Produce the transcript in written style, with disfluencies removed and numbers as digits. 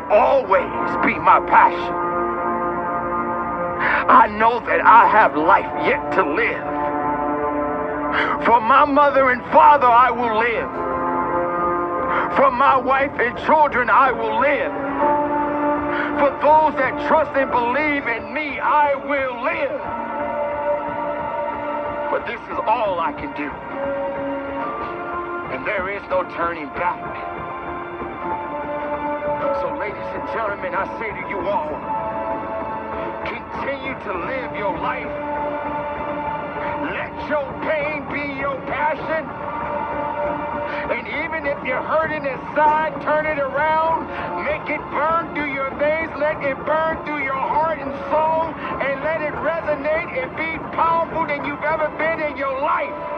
will always be my passion. I know that I have life yet to live. For my mother and father I will live. For my wife and children I will live. For those that trust and believe in me, I will live. But this is all I can do. And there is no turning back. So ladies and gentlemen, I say to you all, continue to live your life. Let your pain be your passion. And even if you're hurting inside, turn it around. Make it burn through your veins. Let it burn through your heart and soul. And let it resonate and be powerful than you've ever been in your life.